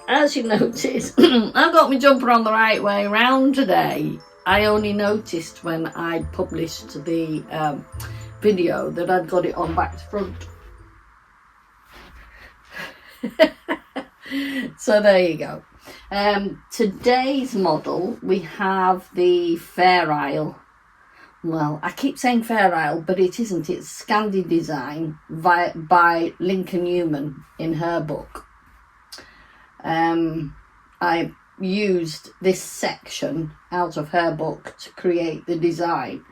As you notice, I've got my jumper on the right way round today. I only noticed when I published the video that I'd got it on back to front. So there you go. Today's model, we have the Fair Isle. Well, I keep saying Fair Isle, but it isn't. It's Scandi Design by Lincoln Newman in her book. I used this section out of her book to create the design.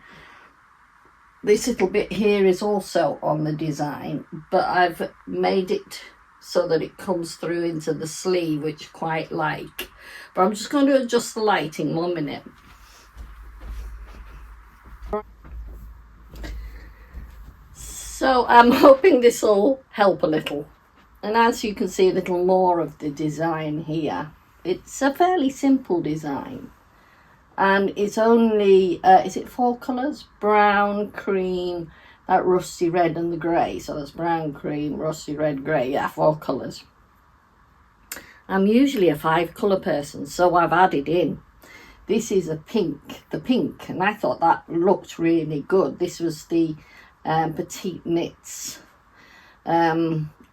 This little bit here is also on the design, but I've made it so that it comes through into the sleeve, which I quite like. But I'm just going to adjust the lighting 1 minute. So I'm hoping this will help a little. And as you can see a little more of the design here, it's a fairly simple design. And it's only, is it 4 colours? Brown, cream, that rusty red and the grey. So that's brown, cream, rusty red, grey. Yeah, 4 colours. I'm usually a 5 colour person, so I've added in. This is a pink, the pink, and I thought that looked really good. This was the Petite Knits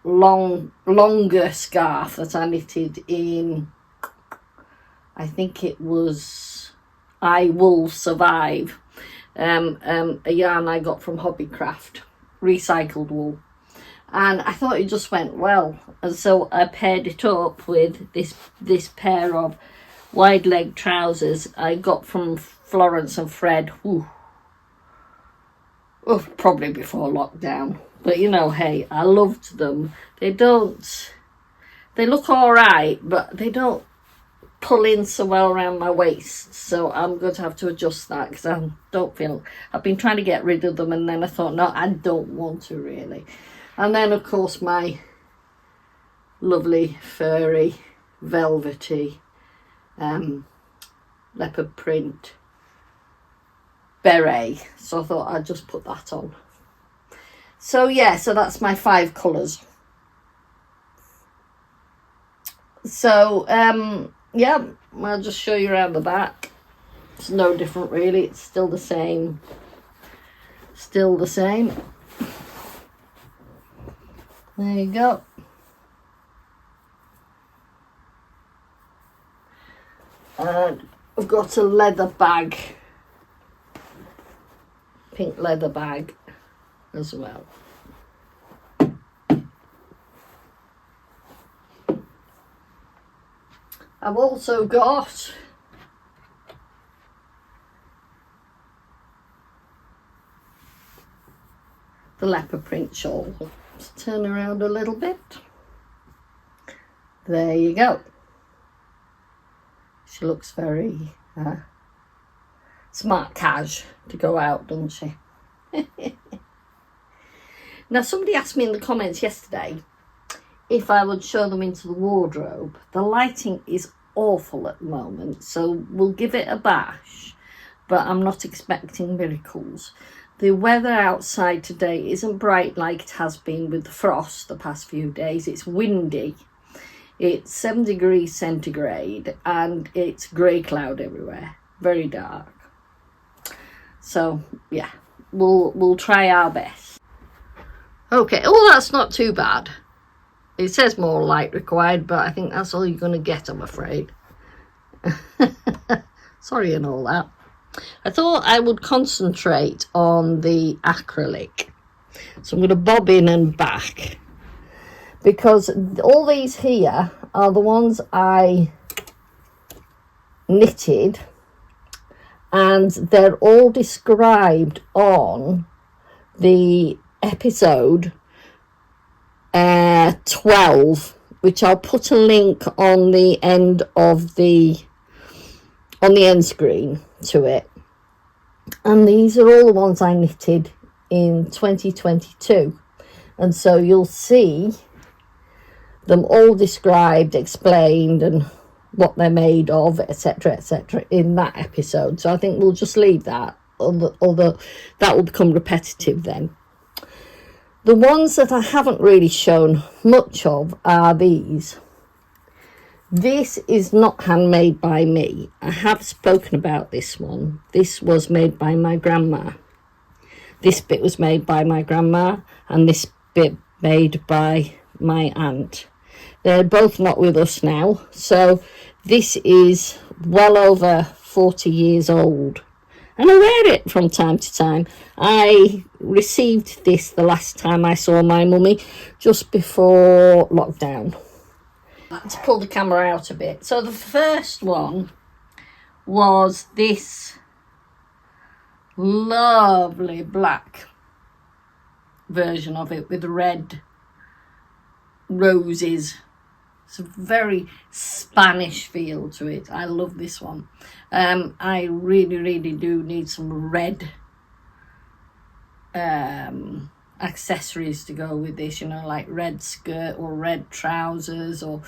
longer scarf that I knitted in, I think it was I Will Survive, a yarn I got from Hobbycraft, recycled wool, and I thought it just went well, and so I paired it up with this pair of wide leg trousers I got from Florence and Fred. Probably before lockdown. But you know, hey, I loved them. They look alright, but they don't pull in so well around my waist. So I'm going to have to adjust that because I don't feel... I've been trying to get rid of them and then I thought, no, I don't want to really. And then, of course, my lovely, furry, velvety, leopard print beret. So I thought I'd just put that on. So yeah, so that's my 5 colours. So yeah, I'll just show you around the back. It's no different really, it's still the same. Still the same. There you go. And I've got a leather bag, pink leather bag as well. I've also got the leopard print shawl. Let's turn around a little bit. There you go. She looks very smart cash to go out, doesn't she? Now, somebody asked me in the comments yesterday if I would show them into the wardrobe. The lighting is awful at the moment, so we'll give it a bash, but I'm not expecting miracles. The weather outside today isn't bright like it has been with the frost the past few days. It's windy. It's 7 degrees centigrade and it's grey cloud everywhere. Very dark. So yeah, we'll try our best. Okay, oh, that's not too bad. It says more light required, but I think that's all you're going to get, I'm afraid. Sorry and all that. I thought I would concentrate on the acrylic. So I'm going to bob in and back, because all these here are the ones I knitted, and they're all described on the episode 12, which I'll put a link on the end of the end screen to it. And these are all the ones I knitted in 2022, and so you'll see them all described, explained, and what they're made of, etc., etc., in that episode. So I think we'll just leave that, although that will become repetitive then. The ones that I haven't really shown much of are these. This is not handmade by me. I have spoken about this one. This was made by my grandma. This bit was made by my grandma, and this bit made by my aunt. They're both not with us now, so this is well over 40 years old. And I wear it from time to time. I received this the last time I saw my mummy, just before lockdown. To pull the camera out a bit. So the first one was this lovely black version of it with red roses. It's a very Spanish feel to it. I love this one. I really do need some red accessories to go with this, you know, like red skirt or red trousers, or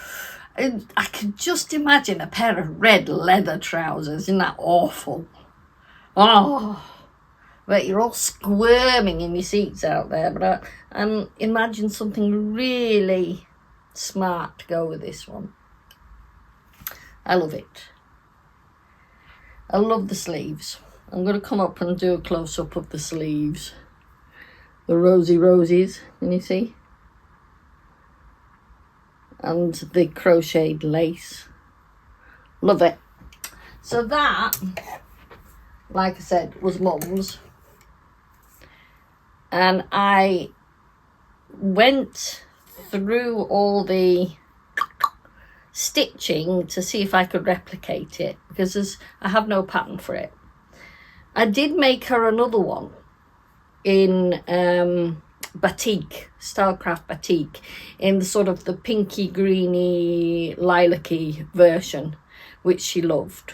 I could just imagine a pair of red leather trousers. Isn't that awful? Oh, but you're all squirming in your seats out there. But I imagine something really smart to go with this one. I love it. I love the sleeves. I'm going to come up and do a close-up of the sleeves. The rosy roses, can you see? And the crocheted lace. Love it. So that, like I said, was Mum's. And I went through all the stitching to see if I could replicate it, because I have no pattern for it. I did make her another one in batik, Stylecraft batik, in the sort of the pinky greeny lilac-y version, which she loved.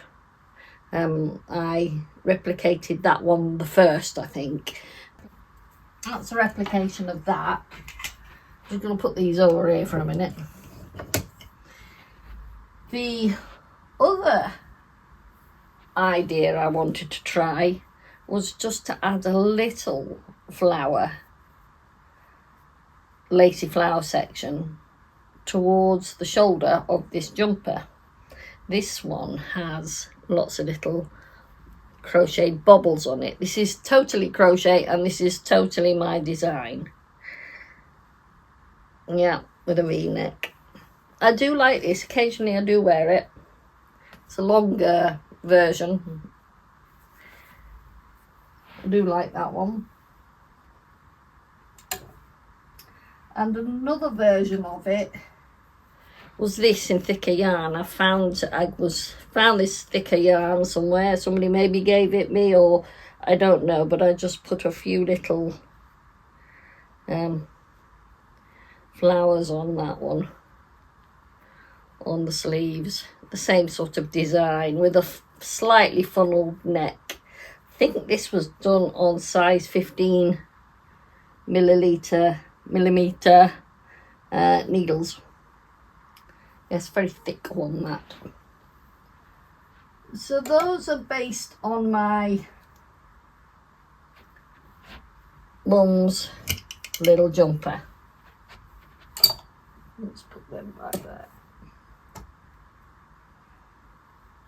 I replicated that one the first, I think. That's a replication of that. I'm just going to put these over here for a minute. The other idea I wanted to try was just to add a little flower, lacy flower section towards the shoulder of this jumper. This one has lots of little crocheted bobbles on it. This is totally crochet, and this is totally my design. Yeah, with a V-neck. I do like this. Occasionally I do wear it. It's a longer version. I do like that one. And another version of it was this in thicker yarn. I found this thicker yarn somewhere. Somebody maybe gave it me, or I don't know, but I just put a few little flowers on that one, on the sleeves. The same sort of design with a slightly funneled neck. I think this was done on size 15 millimeter needles. Yes, very thick one, that. So those are based on my mum's little jumper. Let's put them right there.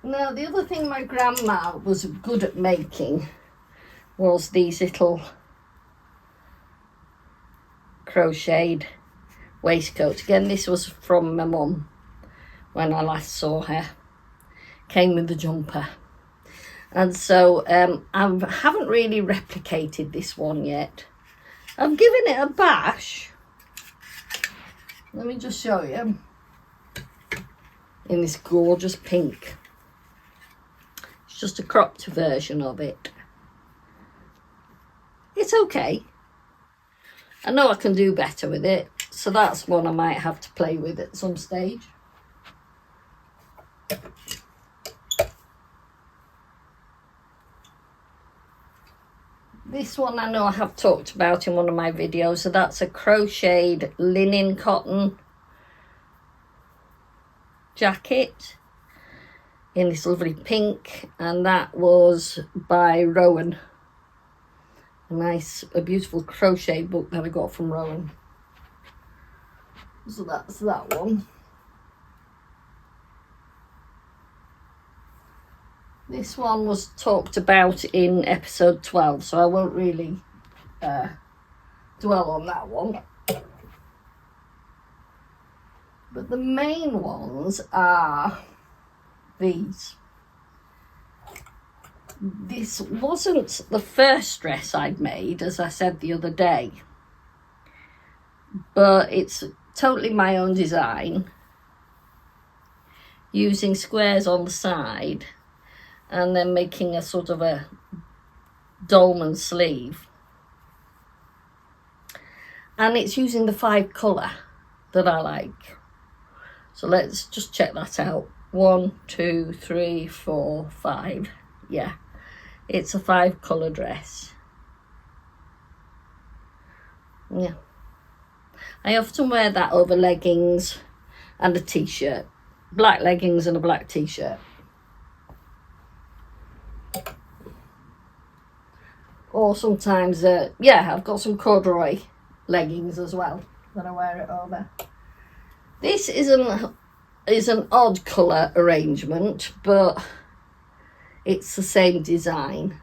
Now, the other thing my grandma was good at making was these little crocheted waistcoats. Again, this was from my mum when I last saw her. Came with the jumper. And so I haven't really replicated this one yet. I've given it a bash. Let me just show you. In this gorgeous pink. It's just a cropped version of it. It's okay. I know I can do better with it, so that's one I might have to play with at some stage. This one I know I have talked about in one of my videos, so that's a crocheted linen cotton jacket in this lovely pink, and that was by Rowan. A beautiful crochet book that I got from Rowan. So that's that one. This one was talked about in episode 12, so I won't really dwell on that one. But the main ones are these. This wasn't the first dress I'd made, as I said the other day, but it's totally my own design, using squares on the side and then making a sort of a dolman sleeve. And it's using the 5 colour that I like. So let's just check that out. 1, 2, 3, 4, 5. Yeah, it's a 5 colour dress. Yeah. I often wear that over leggings and a t-shirt. Black leggings and a black t-shirt. Or sometimes, yeah, I've got some corduroy leggings as well that I wear it over. This is an odd colour arrangement, but it's the same design.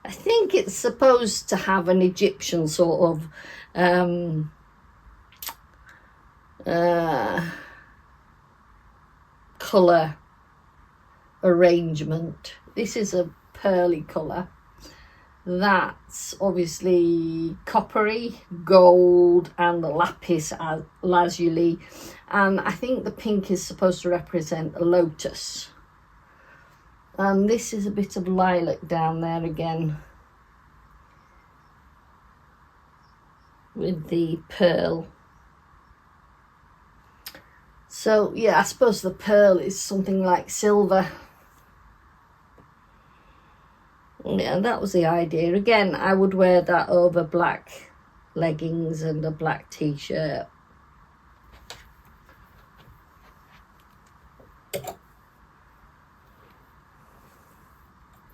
I think it's supposed to have an Egyptian sort of colour arrangement. This is a pearly colour. That's obviously coppery, gold, and the lapis lazuli. And I think the pink is supposed to represent a lotus. And this is a bit of lilac down there again, with the pearl. So yeah, I suppose the pearl is something like silver. Yeah, that was the idea. Again, I would wear that over black leggings and a black t-shirt.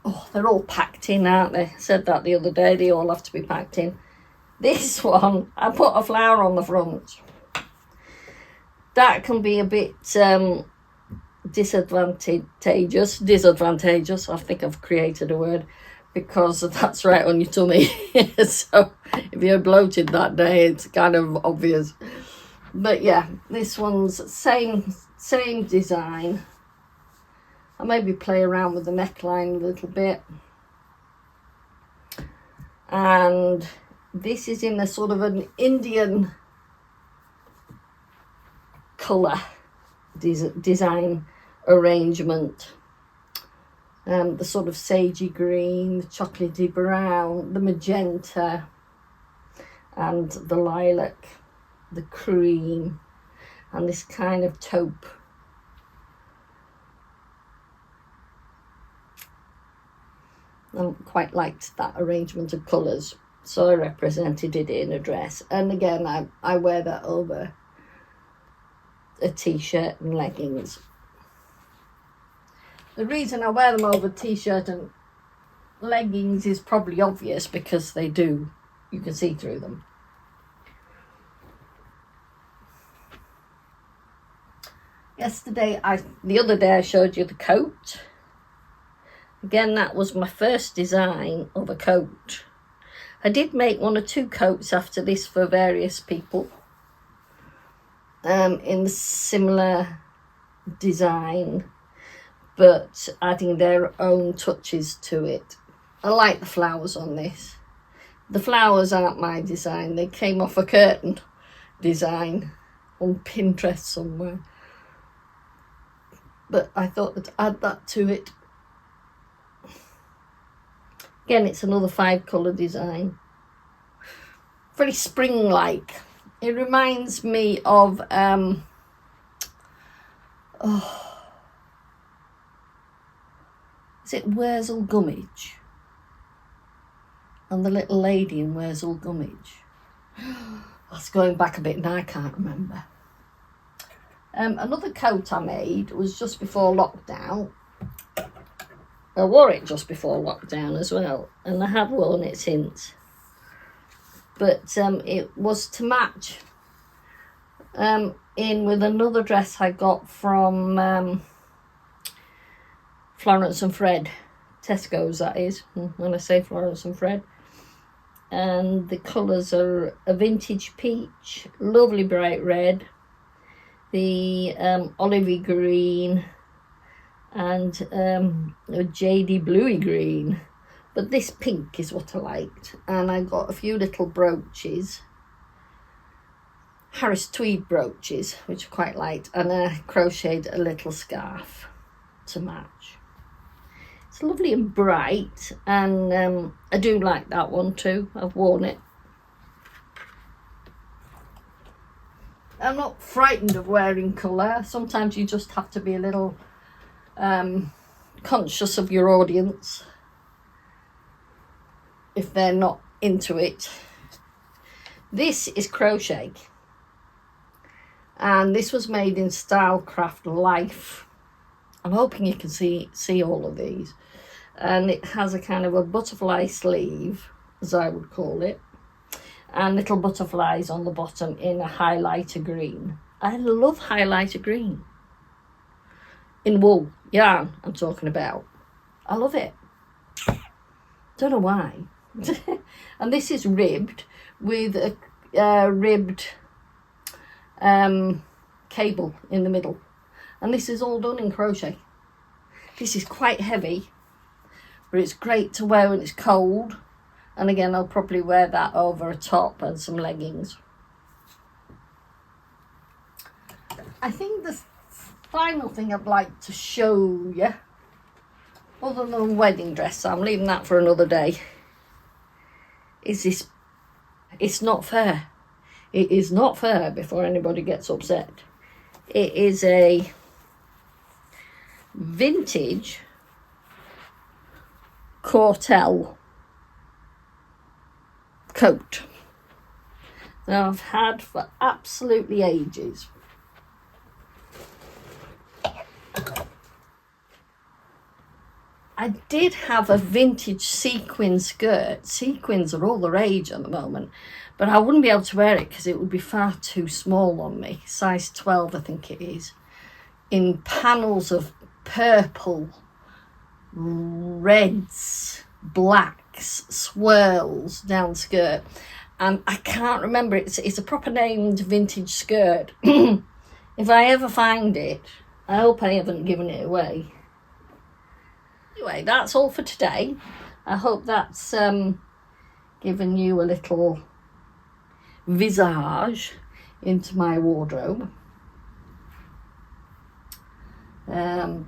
Oh, they're all packed in, aren't they? I said that the other day, they all have to be packed in. This one, I put a flower on the front. That can be a bit disadvantageous. I think I've created a word, because that's right on your tummy. So if you're bloated that day, it's kind of obvious. But yeah, this one's same design. I maybe play around with the neckline a little bit. And this is in a sort of an Indian colour design arrangement. The sort of sagey green, the chocolatey brown, the magenta, and the lilac, the cream, and this kind of taupe. I quite liked that arrangement of colours, so I represented it in a dress. And again, I wear that over a t-shirt and leggings. The reason I wear them over t-shirt and leggings is probably obvious, because you can see through them. The other day I showed you the coat. Again, that was my first design of a coat. I did make 1 or 2 coats after this for various people in similar design, but adding their own touches to it. I like the flowers on this. The flowers aren't my design. They came off a curtain design on Pinterest somewhere. But I thought I'd add that to it. Again, it's another 5 colour design. Very spring-like. It reminds me of is it Wurzel Gummidge? And the little lady in Wurzel Gummidge. That's going back a bit now, I can't remember. Another coat I made was just before lockdown. I wore it just before lockdown as well, and I have worn it since. But it was to match in with another dress I got from Florence and Fred. Tesco's, that is, when I say Florence and Fred. And the colours are a vintage peach, lovely bright red, the olivey green, and a jadey bluey green. But this pink is what I liked. And I got a few little brooches, Harris tweed brooches, which I quite liked, and I crocheted a little scarf to match. It's lovely and bright, and I do like that one too. I've worn it. I'm not frightened of wearing colour. Sometimes you just have to be a little conscious of your audience if they're not into it. This is crochet, and this was made in Stylecraft Life. I'm hoping you can see all of these. And it has a kind of a butterfly sleeve, as I would call it, and little butterflies on the bottom in a highlighter green. I love highlighter green. In wool, yarn, I'm talking about. I love it. Don't know why. And this is ribbed with a ribbed cable in the middle. And this is all done in crochet. This is quite heavy, but it's great to wear when it's cold. And again, I'll probably wear that over a top and some leggings. I think the final thing I'd like to show you, other than a wedding dress, I'm leaving that for another day, is this. It's not fair. It is not fair, before anybody gets upset. It is a vintage Cortell coat that I've had for absolutely ages. I did have a vintage sequin skirt. Sequins are all the rage at the moment, but I wouldn't be able to wear it because it would be far too small on me. Size 12, I think it is. In panels of purple, reds, blacks, swirls down skirt. And I can't remember, it's a proper named vintage skirt. If I ever find it, I hope I haven't given it away. Anyway, that's all for today. I hope that's given you a little visage into my wardrobe.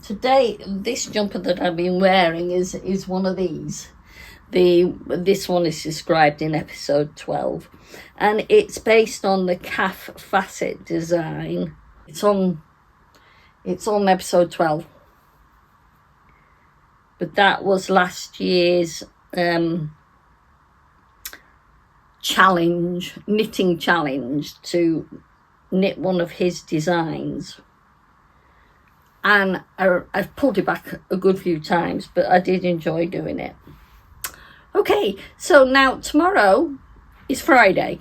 Today, this jumper that I've been wearing is one of these. This one is described in episode 12, and it's based on the calf facet design. It's on episode 12. But that was last year's knitting challenge, to knit one of his designs. And I've pulled it back a good few times, but I did enjoy doing it. Okay, so now tomorrow is Friday.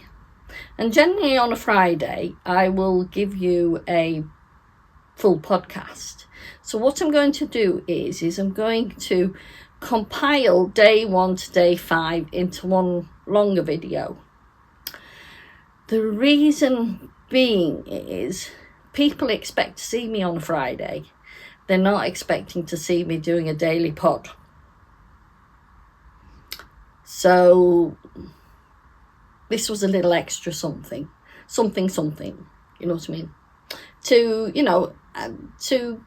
And generally on a Friday, I will give you a full podcast. So what I'm going to do is I'm going to compile day 1 to day 5 into one longer video. The reason being is people expect to see me on a Friday. They're not expecting to see me doing a daily pod. So this was a little extra something, you know what I mean? To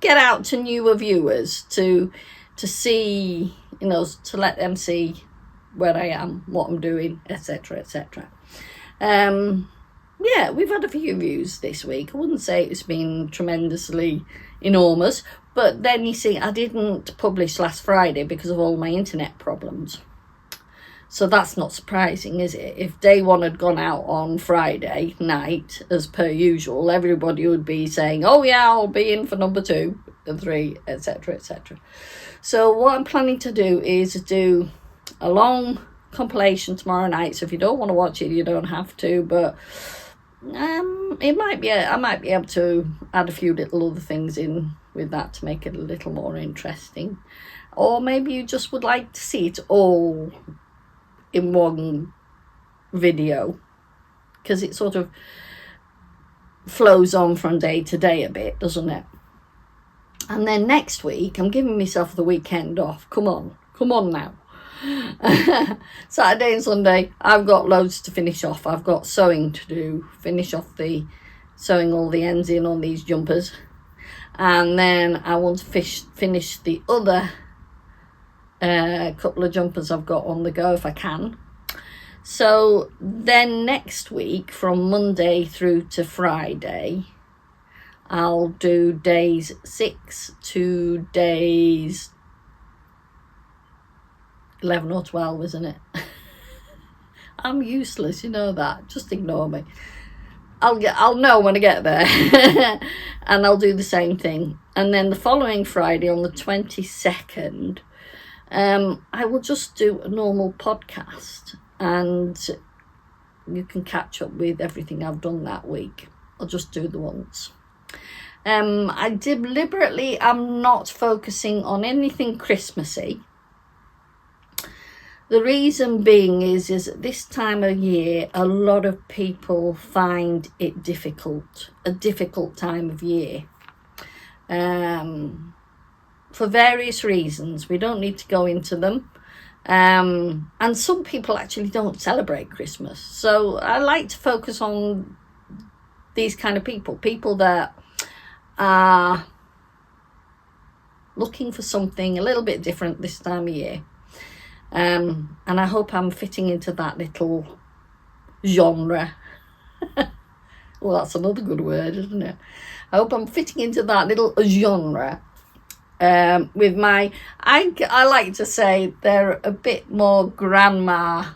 get out to newer viewers, to see, to let them see where I am, what I'm doing, etc, etc. Yeah, we've had a few views this week. I wouldn't say it's been tremendously enormous, but then you see, I didn't publish last Friday because of all my internet problems. So that's not surprising, is it? If day 1 had gone out on Friday night, as per usual, everybody would be saying, oh yeah, I'll be in for number 2 and 3, etc, etc. So what I'm planning to do is do a long compilation tomorrow night. So if you don't want to watch it, you don't have to, but It might be. I might be able to add a few little other things in with that to make it a little more interesting, or maybe you just would like to see it all in one video, because it sort of flows on from day to day a bit, doesn't it? And then next week, I'm giving myself the weekend off. Come on now. Saturday and Sunday, I've got loads to finish off. I've got sewing to do, finish off the sewing all the ends in on these jumpers, and then I want to finish the other couple of jumpers I've got on the go if I can. So then next week, from Monday through to Friday, I'll do days 6 to days 11 or 12, isn't it? I'm useless, you know that. Just ignore me. I'll know when I get there. And I'll do the same thing. And then the following Friday, on the 22nd, I will just do a normal podcast, and you can catch up with everything I've done that week. I'll just do the once. I deliberately am not focusing on anything Christmassy. The reason being is at this time of year, a lot of people find it a difficult time of year. For various reasons. We don't need to go into them. And some people actually don't celebrate Christmas. So I like to focus on these kind of people that are looking for something a little bit different this time of year. And I hope I'm fitting into that little genre. Well, that's another good word, isn't it? I hope I'm fitting into that little genre. With my, I like to say they're a bit more grandma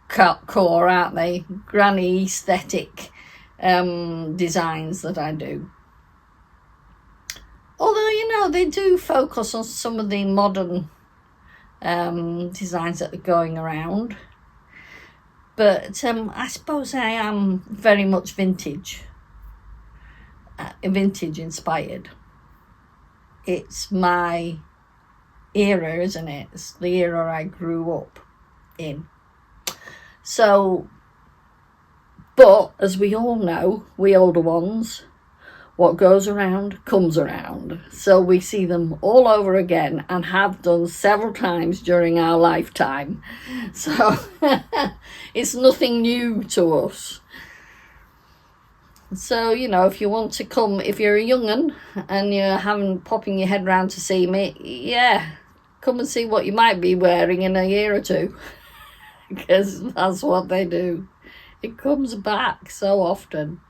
core, aren't they? Granny aesthetic designs that I do. Although, you know, they do focus on some of the modern designs that are going around. But I suppose I am very much vintage inspired. It's my era, isn't it? It's the era I grew up in. So, but as we all know, we older ones, what goes around comes around. So we see them all over again, and have done several times during our lifetime. So it's nothing new to us. So, you know, if you want to come, if you're a young'un and you're popping your head round to see me, yeah, come and see what you might be wearing in a year or two. Because that's what they do. It comes back so often.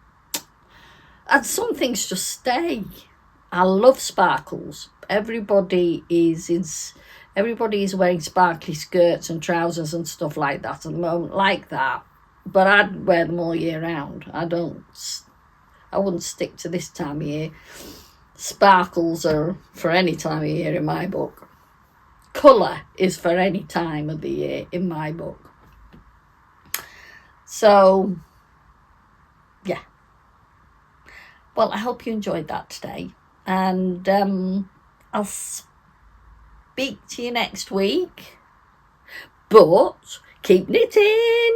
And some things just stay. I love sparkles. Everybody is wearing sparkly skirts and trousers and stuff like that at the moment, like that. But I'd wear them all year round. I wouldn't stick to this time of year. Sparkles are for any time of year in my book. Colour is for any time of the year in my book. So, yeah. Well, I hope you enjoyed that today. And I'll speak to you next week. But keep knitting.